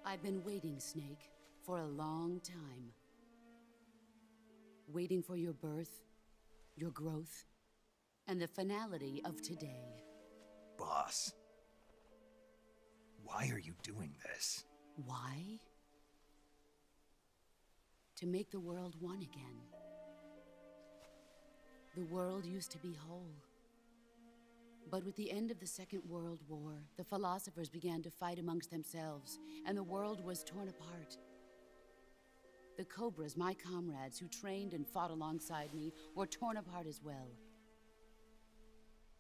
I've been waiting, Snake, for a long time. Waiting for your birth, your growth, and the finality of today. Boss, why are you doing this? Why? To make the world one again. The world used to be whole. But with the end of the Second World War, the philosophers began to fight amongst themselves, and the world was torn apart. The Cobras, my comrades who trained and fought alongside me, were torn apart as well.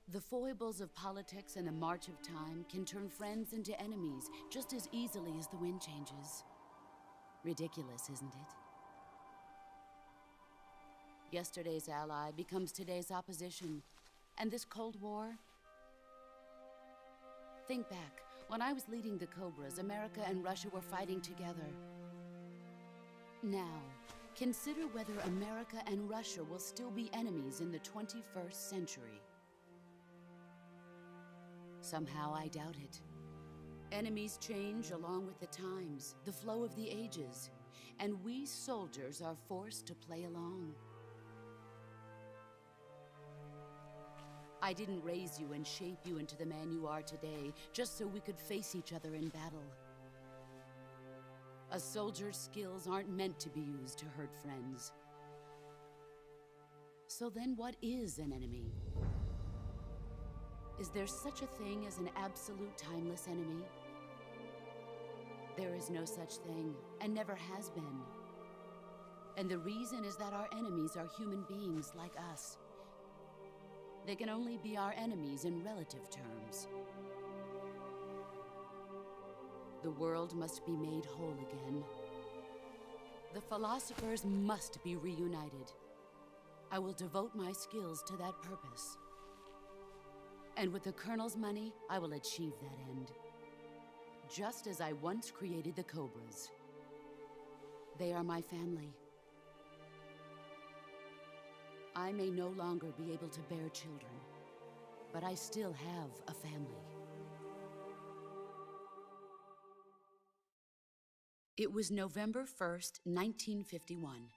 The foibles of politics and the march of time can turn friends into enemies just as easily as the wind changes. Ridiculous, isn't it? Yesterday's ally becomes today's opposition. And this Cold War? Think back. When I was leading the Cobras, America and Russia were fighting together. Now, consider whether America and Russia will still be enemies in the 21st century. Somehow I doubt it. Enemies change along with the times, the flow of the ages, and we soldiers are forced to play along. I didn't raise you and shape you into the man you are today just so we could face each other in battle. A soldier's skills aren't meant to be used to hurt friends. So then what is an enemy? Is there such a thing as an absolute timeless enemy? There is no such thing, and never has been. And the reason is that our enemies are human beings like us. They can only be our enemies in relative terms. The world must be made whole again. The philosophers must be reunited. I will devote my skills to that purpose. And with the Colonel's money, I will achieve that end. Just as I once created the Cobras. They are my family. I may no longer be able to bear children, but I still have a family. It was November 1st, 1951.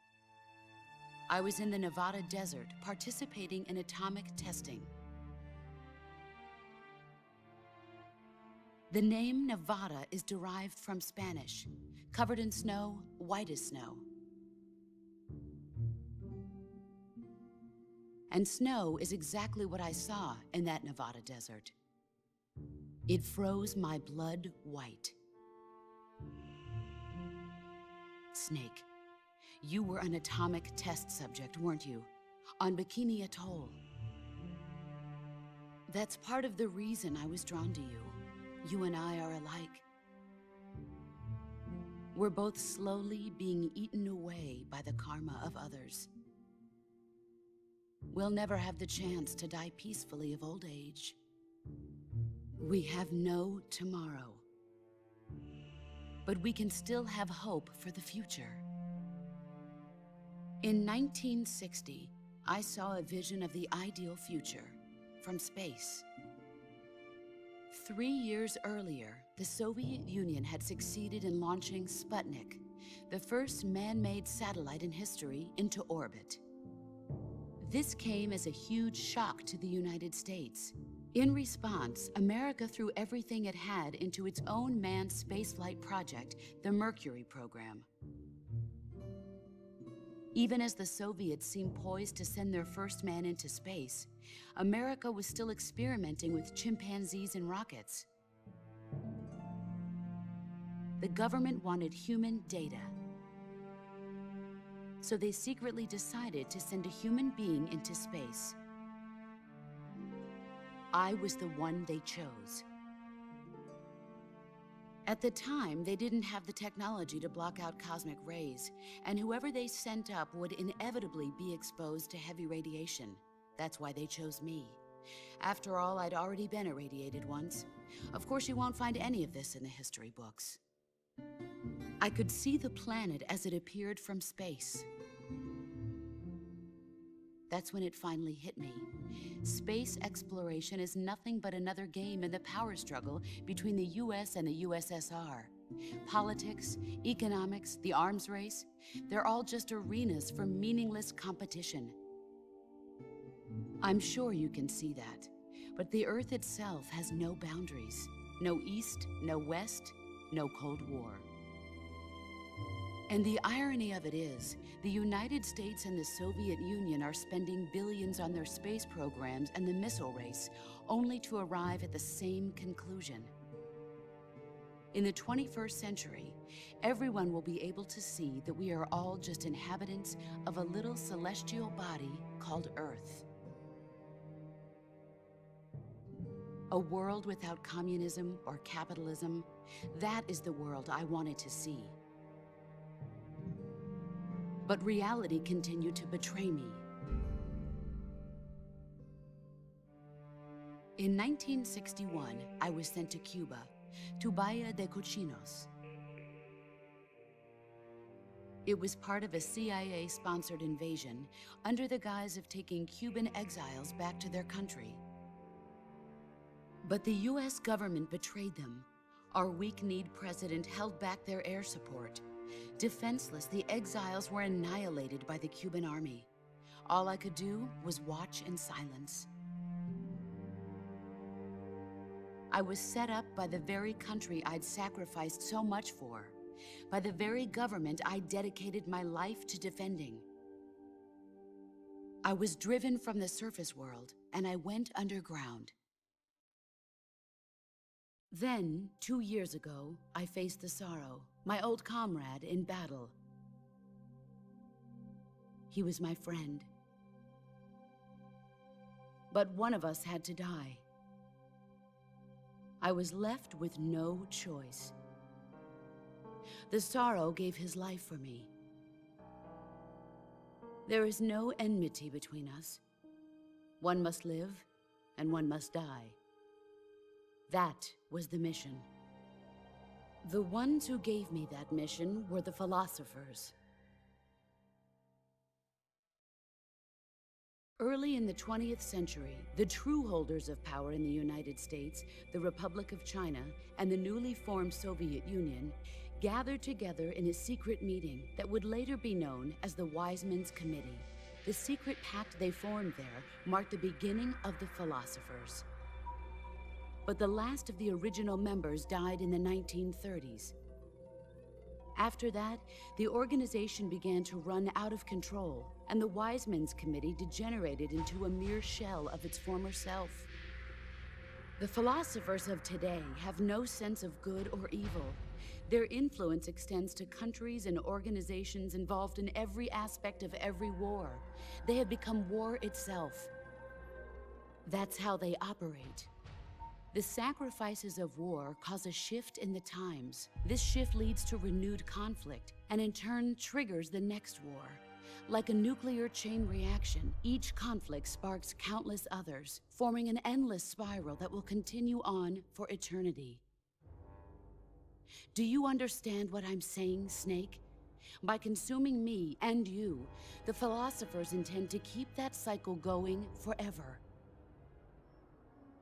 I was in the Nevada desert participating in atomic testing. The name Nevada is derived from Spanish, covered in snow, white as snow. And snow is exactly what I saw in that Nevada desert. It froze my blood white. Snake, you were an atomic test subject, weren't you? On Bikini Atoll. That's part of the reason I was drawn to you. You and I are alike. We're both slowly being eaten away by the karma of others. We'll never have the chance to die peacefully of old age. We have no tomorrow. But we can still have hope for the future. In 1960, I saw a vision of the ideal future from space. 3 years earlier, the Soviet Union had succeeded in launching Sputnik, the first man-made satellite in history, into orbit. This came as a huge shock to the United States. In response, America threw everything it had into its own manned spaceflight project, the Mercury program. Even as the Soviets seemed poised to send their first man into space, America was still experimenting with chimpanzees and rockets. The government wanted human data. So they secretly decided to send a human being into space. I was the one they chose. At the time, they didn't have the technology to block out cosmic rays, and whoever they sent up would inevitably be exposed to heavy radiation. That's why they chose me. After all, I'd already been irradiated once. Of course, you won't find any of this in the history books. I could see the planet as it appeared from space. That's when it finally hit me. Space exploration is nothing but another game in the power struggle between the US and the USSR. Politics, economics, the arms race, they're all just arenas for meaningless competition. I'm sure you can see that, but the Earth itself has no boundaries. No East, no West, no Cold War. And the irony of it is, the United States and the Soviet Union are spending billions on their space programs and the missile race, only to arrive at the same conclusion. In the 21st century, everyone will be able to see that we are all just inhabitants of a little celestial body called Earth. A world without communism or capitalism, that is the world I wanted to see. But reality continued to betray me. In 1961, I was sent to Cuba, to Bahia de Cochinos. It was part of a CIA-sponsored invasion under the guise of taking Cuban exiles back to their country. But the US government betrayed them. Our weak-kneed president held back their air support. Defenseless, the exiles were annihilated by the Cuban army. All I could do was watch in silence. I was set up by the very country I'd sacrificed so much for, by the very government I dedicated my life to defending. I was driven from the surface world, and I went underground. Then, 2 years ago, I faced the sorrow, my old comrade in battle. He was my friend. But one of us had to die. I was left with no choice. The sorrow gave his life for me. There is no enmity between us. One must live, and one must die. That was the mission. The ones who gave me that mission were the philosophers. Early in the 20th century, the true holders of power in the United States, the Republic of China, and the newly formed Soviet Union gathered together in a secret meeting that would later be known as the Wise Men's Committee. The secret pact they formed there marked the beginning of the philosophers. But the last of the original members died in the 1930s. After that, the organization began to run out of control, and the Wise Men's Committee degenerated into a mere shell of its former self. The philosophers of today have no sense of good or evil. Their influence extends to countries and organizations involved in every aspect of every war. They have become war itself. That's how they operate. The sacrifices of war cause a shift in the times. This shift leads to renewed conflict, and in turn triggers the next war. Like a nuclear chain reaction, each conflict sparks countless others, forming an endless spiral that will continue on for eternity. Do you understand what I'm saying, Snake? By consuming me and you, the philosophers intend to keep that cycle going forever.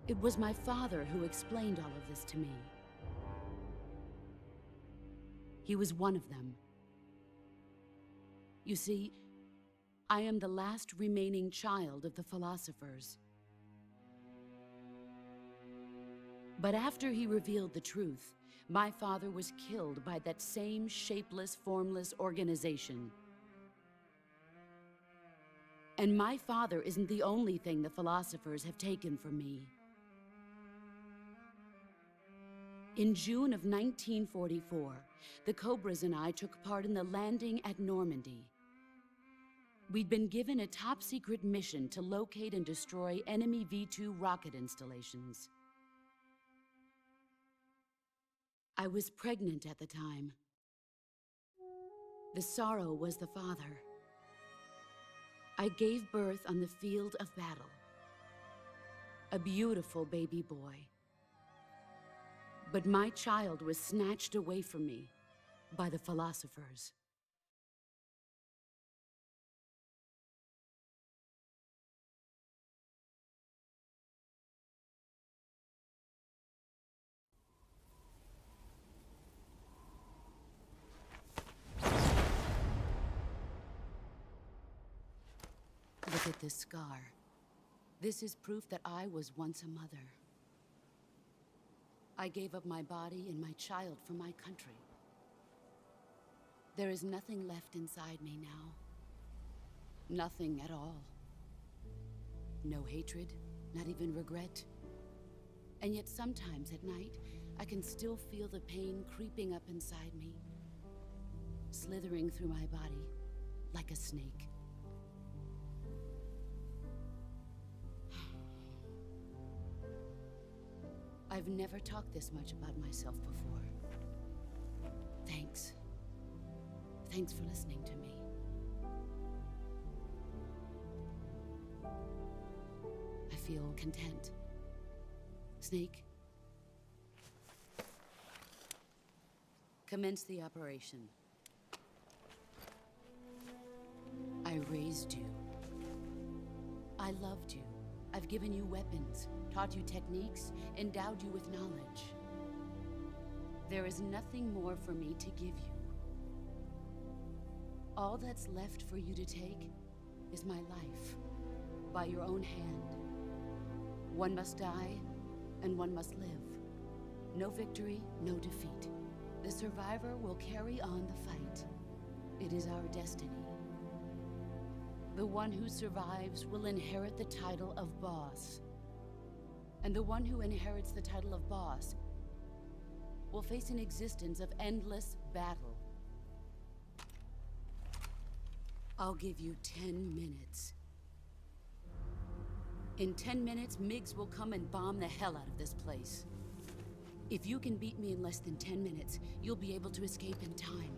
It was my father who explained all of this to me. He was one of them. You see, I am the last remaining child of the philosophers. But after he revealed the truth, my father was killed by that same shapeless, formless organization. And my father isn't the only thing the philosophers have taken from me. In June of 1944, the Cobras and I took part in the landing at Normandy. We'd been given a top-secret mission to locate and destroy enemy V-2 rocket installations. I was pregnant at the time. The sorrow was the father. I gave birth on the field of battle. A beautiful baby boy. But my child was snatched away from me by the philosophers. at this scar. This is proof that I was once a mother. I gave up my body and my child for my country. There is nothing left inside me now. Nothing at all. No hatred, not even regret. And yet sometimes at night, I can still feel the pain creeping up inside me, slithering through my body like a snake. I've never talked this much about myself before. Thanks. Thanks for listening to me. I feel content. Snake? Commence the operation. I raised you. I loved you. I've given you weapons, taught you techniques, endowed you with knowledge. There is nothing more for me to give you. All that's left for you to take is my life, by your own hand. One must die, and one must live. No victory, no defeat. The survivor will carry on the fight. It is our destiny. The one who survives will inherit the title of boss. And the one who inherits the title of boss will face an existence of endless battle. I'll give you 10 minutes. In 10 minutes, Miggs will come and bomb the hell out of this place. If you can beat me in less than 10 minutes, you'll be able to escape in time.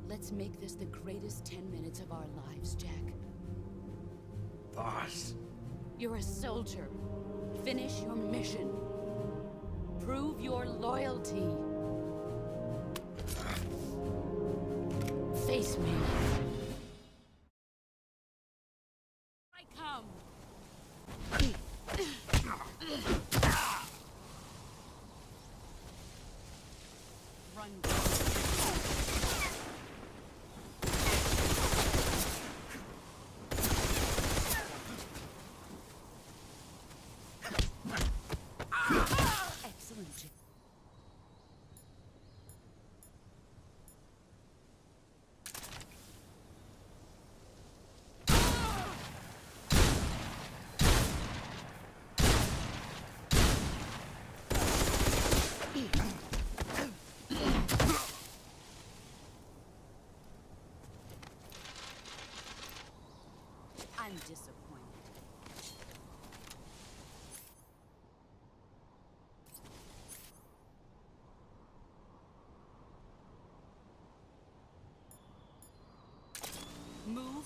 Let's make this the greatest 10 minutes of our lives, Jack. Boss. You're a soldier. Finish your mission. Prove your loyalty. Face me. I come. Run. Excellent. I'm disappointed. Move